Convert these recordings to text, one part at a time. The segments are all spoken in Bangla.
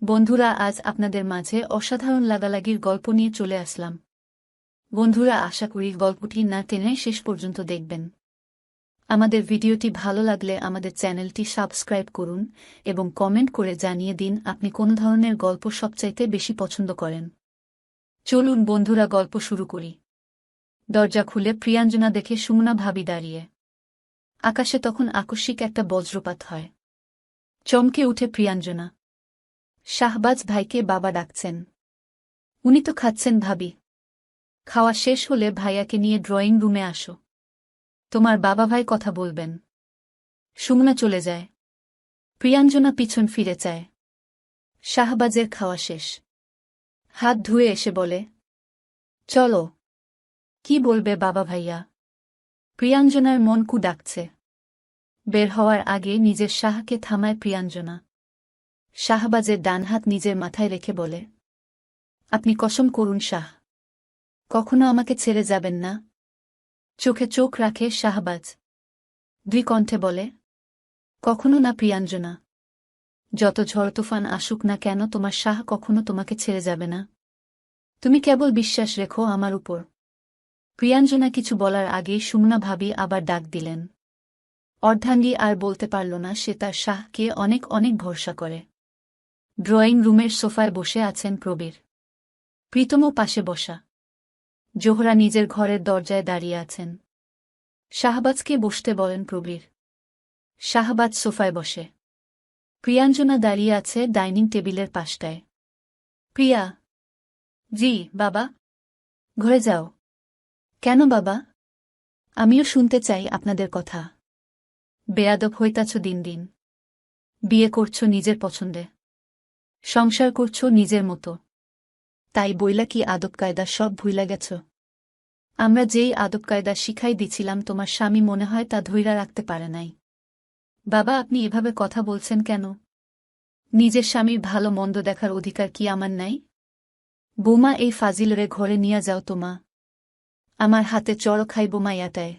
বন্ধুরা, আজ আপনাদের মাঝে অসাধারণ লাগালাগির গল্প নিয়ে চলে আসলাম। বন্ধুরা, আশা করি গল্পটি না টেনে শেষ পর্যন্ত দেখবেন। আমাদের ভিডিওটি ভালো লাগলে আমাদের চ্যানেলটি সাবস্ক্রাইব করুন এবং কমেন্ট করে জানিয়ে দিন আপনি কোন ধরনের গল্প সবচাইতে বেশি পছন্দ করেন। চলুন বন্ধুরা, গল্প শুরু করি। দরজা খুলে প্রিয়াঞ্জনা দেখে সুমনা ভাবি দাঁড়িয়ে। আকাশে তখন আকস্মিক একটা বজ্রপাত হয়। চমকে উঠে প্রিয়াঞ্জনা। শাহবাজ ভাইকে বাবা ডাকছেন। উনি তো খাচ্ছেন ভাবি। খাওয়া শেষ হলে ভাইয়াকে নিয়ে ড্রয়িং রুমে আসো। তোমার বাবা ভাই কথা বলবেন। সুমনা চলে যায়। প্রিয়াঞ্জনা পিছন ফিরে চায়। শাহবাজের খাওয়া শেষ। হাত ধুয়ে এসে বলে, চলো। কি বলবে বাবা ভাইয়া? প্রিয়াঞ্জনার মন কু ডাকছে। বের হওয়ার আগে নিজের শাহকে থামায় প্রিয়াঞ্জনা। শাহবাজের ডান হাত নিজের মাথায় রেখে বলে, আপনি কসম করুন শাহ, কখনো আমাকে ছেড়ে যাবেন না। চোখে চোখ রাখে শাহবাজ। দ্বিকণ্ঠে বলে, কখনো না প্রিয়াঞ্জনা। যত ঝড় তুফান আসুক না কেন, তোমার শাহ কখনো তোমাকে ছেড়ে যাবে না। তুমি কেবল বিশ্বাস রেখো আমার উপর। প্রিয়াঞ্জনা কিছু বলার আগেই সুমনা ভাবি আবার ডাক দিলেন। অর্ধাঙ্গী আর বলতে পারল না সে তার শাহকে অনেক অনেক ভরসা করে। ড্রয়িং রুমের সোফায় বসে আছেন প্রবীর। প্রীতমও পাশে বসা। জোহরা নিজের ঘরের দরজায় দাঁড়িয়ে আছেন। শাহবাজকে বসতে বলেন প্রবীর। শাহবাজ সোফায় বসে। প্রিয়াঞ্জনা দাঁড়িয়ে আছে ডাইনিং টেবিলের পাশটায়। প্রিয়া। জি বাবা। ঘরে যাও। কেন বাবা? আমিও শুনতে চাই আপনাদের কথা। বেয়াদব হইতাছ দিন দিন। বিয়ে করছ নিজের পছন্দে, সংসার করছ নিজের মতো, তাই বইলা কি আদব কায়দা সব ভুইলা গেছ? আমরা যেই আদব কায়দা শিখাই দিছিলাম তোমার স্বামী মনে হয় তা ধইরা রাখতে পারে নাই। বাবা, আপনি এভাবে কথা বলছেন কেন? নিজের স্বামীর ভালো মন্দ দেখার অধিকার কি আমার নাই? বৌমা, এই ফাজিলরে ঘরে নিয়ে যাও তো মা। আমার হাতে চড় খাইব মাইয়াটায়।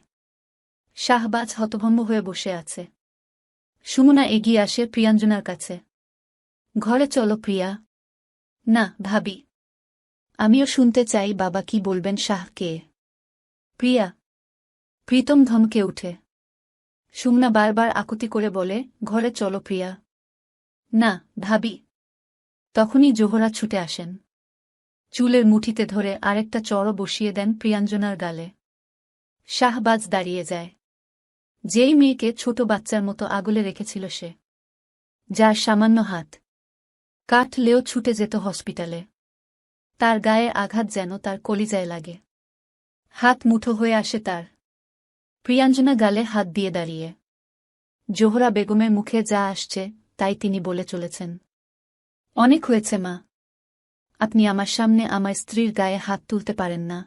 শাহবাজ হতভম্ব হয়ে বসে আছে। সুমনা এগিয়ে আসে প্রিয়াঞ্জনার কাছে। ঘরে চলো প্রিয়া। না ভাবি, আমিও শুনতে চাই বাবা কি বলবেন শাহকে। প্রিয়া। প্রীতম ধমকে উঠে। সুমনা বারবার আকুতি করে বলে, ঘরে চলো প্রিয়া। না ভাবি। তখনই জোহরা ছুটে আসেন। চুলের মুঠিতে ধরে আরেকটা চড় বসিয়ে দেন প্রিয়াঞ্জনার গালে। শাহবাজ দাঁড়িয়ে যায়। যেই মেয়েকে ছোট বাচ্চার মতো আগলে রেখেছিল সে, যার সামান্য হাত কাটলেও ছুটে যেত হসপিটালে, তার গায়ে আঘাত যেন তার কলিজায় লাগে। হাত মুঠো হয়ে আসে তার। প্রিয়াঞ্জনা গালে হাত দিয়ে দাঁড়িয়ে। জোহরা বেগমের মুখে যা আসছে তাই তিনি বলে চলেছেন। অনেক হয়েছে মা। আপনি আমার সামনে আমার স্ত্রীর গায়ে হাত তুলতে পারেন না।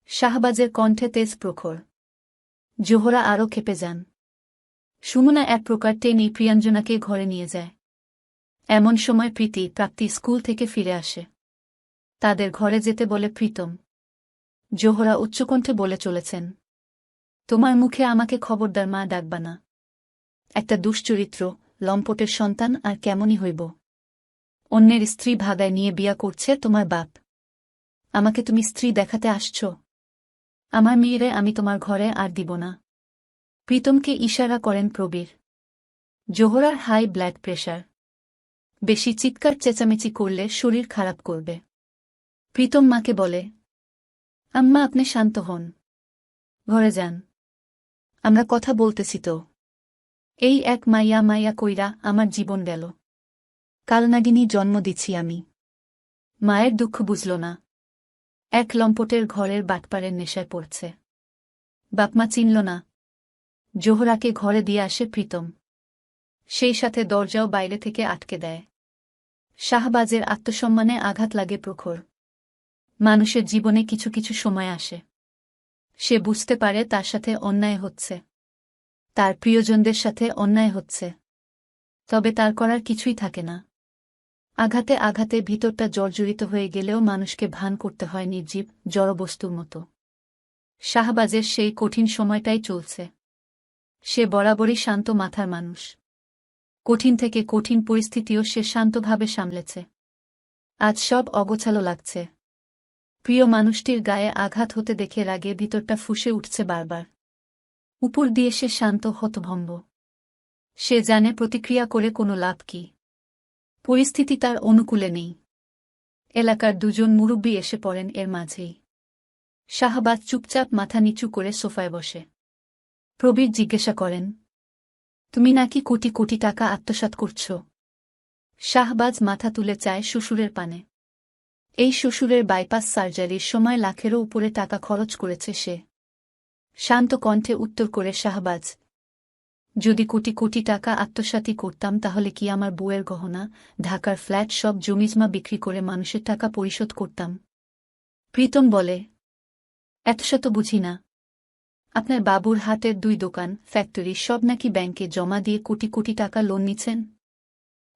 শাহবাজের কণ্ঠে তেজ প্রখর। জোহরা আরও ক্ষেপে যান। সুমনা এক প্রকার টেনে প্রিয়াঞ্জনাকে ঘরে নিয়ে যায়। এমন সময় প্রাপ্তি স্কুল থেকে ফিরে আসে। তাদের ঘরে যেতে বলে প্রীতম। জোহরা উচ্চকণ্ঠে বলে চলেছেন, তোমার মুখে আমাকে খবরদার মা ডাকবা না। একটা দুশ্চরিত্র লম্পটের সন্তান আর কেমনই হইব। অন্যের স্ত্রী ভাগায় নিয়ে বিয়া করছে তোমার বাপ। আমাকে তুমি স্ত্রী দেখাতে আসছ? আমার মেয়েরে আমি তোমার ঘরে আর দিব না। প্রীতমকে ইশারা করেন প্রবীর। জোহরার হাই ব্লাড প্রেশার। বেশি চিৎকার চেঁচামেচি করলে শরীর খারাপ করবে। প্রীতম মাকে বলে, আম্মা আপনি শান্ত হন, ঘরে যান, আমরা কথা বলতেছি তো। এই এক মাইয়া মাইয়া কইরা আমার জীবন গেল। কালনাগিনী জন্ম দিচ্ছি আমি। মায়ের দুঃখ বুঝল না। এক লম্পটের ঘরের বাটপারের নেশায় পড়ছে। বাপমা চিনল না। জোহরাকে ঘরে দিয়ে আসে প্রীতম। সেই সাথে দরজাও বাইরে থেকে আটকে দেয়। শাহবাজের আত্মসম্মানে আঘাত লাগে প্রখর। মানুষের জীবনে কিছু কিছু সময় আসে, সে বুঝতে পারে তার সাথে অন্যায় হচ্ছে, তার প্রিয়জনদের সাথে অন্যায় হচ্ছে, তবে তার করার কিছুই থাকে না। আঘাতে আঘাতে ভিতরটা জর্জরিত হয়ে গেলেও মানুষকে ভান করতে হয় নির্জীব জড়বস্তুর মতো। শাহবাজের সেই কঠিন সময়টাই চলছে। সে বরাবরই শান্ত মাথার মানুষ। কঠিন থেকে কঠিন পরিস্থিতিও সে শান্তভাবে সামলেছে। আজ সব অগোছালো লাগছে। প্রিয় মানুষটির গায়ে আঘাত হতে দেখে রাগে ভিতরটা ফুঁসে উঠছে বারবার। উপর দিয়ে সে শান্ত হতভম্ব। সে জানে প্রতিক্রিয়া করে কোনো লাভ কি। পরিস্থিতি তার অনুকূলে নেই। এলাকার দুজন মুরব্বী এসে পড়েন এর মাঝেই। শাহবাজ চুপচাপ মাথা নিচু করে সোফায় বসে। প্রবীর জিজ্ঞাসা করেন, তুমি নাকি কোটি কোটি টাকা আত্মসাৎ করছ? শাহবাজ মাথা তুলে চায় শ্বশুরের পানে। এই শ্বশুরের বাইপাস সার্জারির সময় লাখেরও উপরে টাকা খরচ করেছে সে। শান্ত কণ্ঠে উত্তর করে শাহবাজ, যদি কোটি কোটি টাকা আত্মসাৎই করতাম তাহলে কি আমার বউয়ের গহনা, ঢাকার ফ্ল্যাট সব জমিজমা বিক্রি করে মানুষের টাকা পরিশোধ করতাম? প্রীতম বলে, এতশত বুঝি না। আপনার বাবুর হাতের 2 দোকান, ফ্যাক্টরি সব নাকি ব্যাংকে জমা দিয়ে কোটি কোটি টাকা লোন নিচ্ছেন।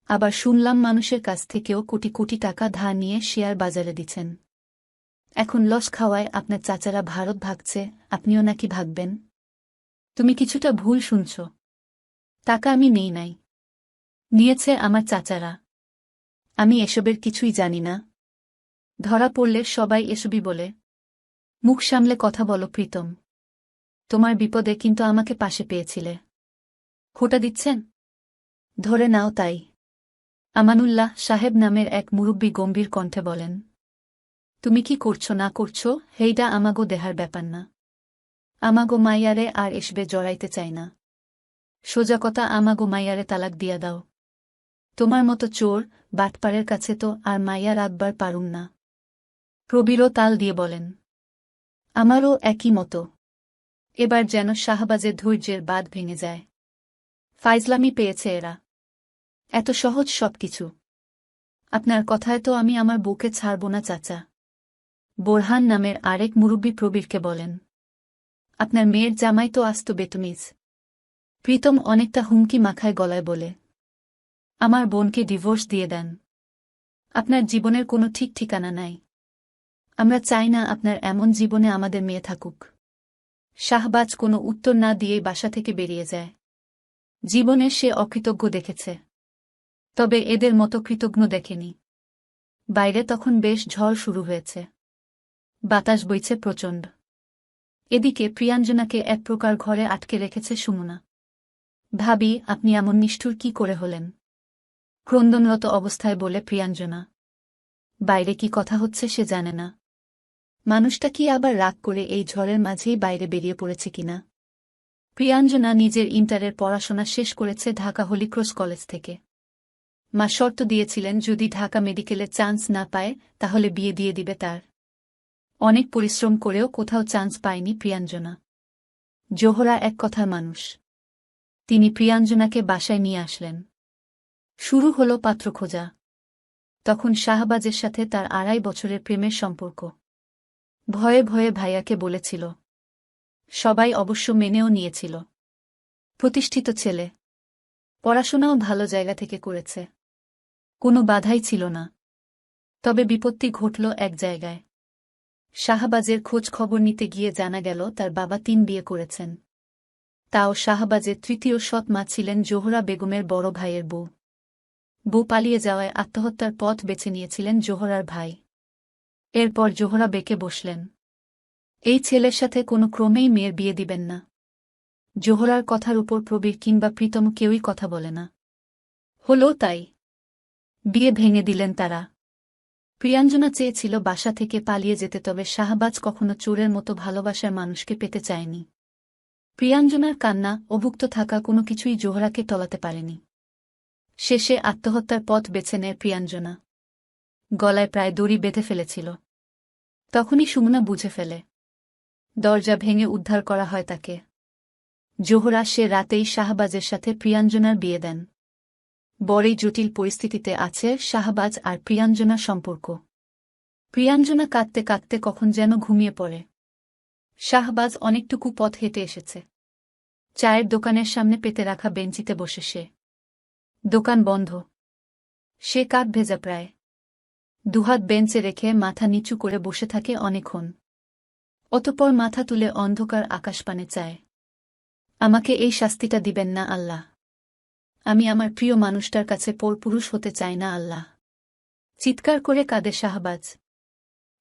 আবার শুনলাম মানুষের কাছ থেকেও কোটি কোটি টাকা ধার নিয়ে শেয়ার বাজারে দিচ্ছেন। এখন লস খাওয়ায় আপনার চাচারা ভারত ভাগছে, আপনিও নাকি ভাগবেন? তুমি কিছুটা ভুল শুনছ। টাকা আমি নেই নাই, নিয়েছে আমার চাচারা। আমি এসবের কিছুই জানি না। ধরা পড়লে সবাই এসবই বলে। মুখ সামলে কথা বলো প্রীতম। তোমার বিপদে কিন্তু আমাকে পাশে পেয়েছিলে। খোটা দিচ্ছেন? ধরে নাও তাই। আমানুল্লাহ সাহেব নামের এক মুরব্বী গম্ভীর কণ্ঠে বলেন, তুমি কি করছো না করছো হেইডা আমাগো দেহার ব্যাপার না। আমাগো মাইয়ারে আর এসবে জড়াইতে চাই না। সোজা কথা, আমাগো মাইয়ারে তালাক দিয়া দাও। তোমার মতো চোর বাটপাড়ের কাছে তো আর মাইয়া রাখবার পারুম না। প্রবীরও তাল দিয়ে বলেন, আমারও একই মতো। এবার যেন শাহবাজের ধৈর্যের বাঁধ ভেঙে যায়। ফাইজলামি পেয়েছে এরা। এত সহজ সবকিছু। আপনার কথায় তো আমি আমার বউকে ছাড়ব না চাচা। বোরহান নামের আরেক মুরব্বী প্রবীরকে বলেন, আপনার মেয়ের জামাই তো আস্ত বেতমিজ। প্রীতম অনেকটা হুমকি মাখায় গলায় বলে, আমার বোনকে ডিভোর্স দিয়ে দেন। আপনার জীবনের কোনো ঠিক ঠিকানা নাই। আমরা চাই না আপনার এমন জীবনে আমাদের মেয়ে থাকুক। শাহবাজ কোনো উত্তর না দিয়েই বাসা থেকে বেরিয়ে যায়। জীবনে সে অকৃতজ্ঞ দেখেছে, তবে এদের মতো কৃতজ্ঞ দেখেনি। বাইরে তখন বেশ ঝড় শুরু হয়েছে। বাতাস বইছে প্রচণ্ড। এদিকে প্রিয়াঞ্জনাকে এক প্রকার ঘরে আটকে রেখেছে সুমনা। ভাবি, আপনি এমন নিষ্ঠুর কি করে হলেন? ক্রন্দনরত অবস্থায় বলে প্রিয়াঞ্জনা। বাইরে কি কথা হচ্ছে সে জানে না। মানুষটা কি আবার রাগ করে এই ঝড়ের মাঝেই বাইরে বেরিয়ে পড়েছে কিনা। প্রিয়াঞ্জনা নিজের ইন্টারের পড়াশোনা শেষ করেছে ঢাকা হলিক্রস কলেজ থেকে। মা শর্ত দিয়েছিলেন যদি ঢাকা মেডিকেলে চান্স না পায় তাহলে বিয়ে দিয়ে দিবে তার। অনেক পরিশ্রম করেও কোথাও চান্স পায়নি প্রিয়াঞ্জনা। জোহরা এক কথার মানুষ। তিনি প্রিয়াঞ্জনাকে বাসায় নিয়ে আসলেন। শুরু হল পাত্র খোঁজা। তখন শাহবাজের সাথে তার 2.5 বছরের প্রেমের সম্পর্ক। ভয়ে ভয়ে ভাইয়াকে বলেছিল। সবাই অবশ্য মেনেও নিয়েছিল। প্রতিষ্ঠিত ছেলে, পড়াশোনাও ভালো জায়গা থেকে করেছে। কোনো বাধাই ছিল না। তবে বিপত্তি ঘটল এক জায়গায়। শাহবাজের খোঁজ খবর নিতে গিয়ে জানা গেল তার বাবা 3 বিয়ে করেছেন। তাও শাহবাজের তৃতীয় সৎ মা ছিলেন জোহরা বেগমের বড় ভাইয়ের বউ। বউ পালিয়ে যাওয়ায় আত্মহত্যার পথ বেছে নিয়েছিলেন জোহরার ভাই। এরপর জোহরা বেঁকে বসলেন। এই ছেলের সাথে কোনো ক্রমেই মেয়ের বিয়ে দিবেন না। জোহরার কথার উপর প্রবীর কিংবা প্রীতম কেউই কথা বলে না। হলো তাই। বিয়ে ভেঙে দিলেন তারা। প্রিয়াঞ্জনা চেয়েছিল বাসা থেকে পালিয়ে যেতে, তবে শাহবাজ কখনো চোরের মতো ভালোবাসার মানুষকে পেতে চায়নি। প্রিয়াঞ্জনার কান্না, অভুক্ত থাকা কোনো কিছুই জোহরাকে টলাতে পারেনি। শেষে আত্মহত্যার পথ বেছে নেয় প্রিয়াঞ্জনা। গলায় প্রায় দড়ি বেঁধে ফেলেছিল। তখনই সুমনা বুঝে ফেলে। দরজা ভেঙে উদ্ধার করা হয় তাকে। জোহরা সে রাতেই শাহবাজের সাথে প্রিয়াঞ্জনার বিয়ে দেন। বড়ই জটিল পরিস্থিতিতে আছে শাহবাজ আর প্রিয়াঞ্জনার সম্পর্ক। প্রিয়াঞ্জনা কাঁদতে কাঁদতে কখন যেন ঘুমিয়ে পড়ে। শাহবাজ অনেকটুকু পথ হেঁটে এসেছে। চায়ের দোকানের সামনে পেতে রাখা বেঞ্চিতে বসে সে। দোকান বন্ধ। সে কাক ভেজা প্রায়। দুহাত বেঞ্চে রেখে মাথা নিচু করে বসে থাকে অনেকক্ষণ। অতঃপর মাথা তুলে অন্ধকার আকাশপানে চায়। আমাকে এই শাস্তিটা দিবেন না আল্লাহ। আমি আমার প্রিয় মানুষটার কাছে পরপুরুষ হতে চাই না আল্লাহ। চিৎকার করে কাঁদে শাহবাজ।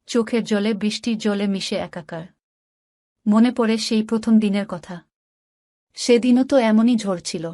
চোখের জলে বৃষ্টির জলে মিশে একাকার। মনে পড়ে সেই প্রথম দিনের কথা। সেদিনও তো এমনই ঝড় ছিল।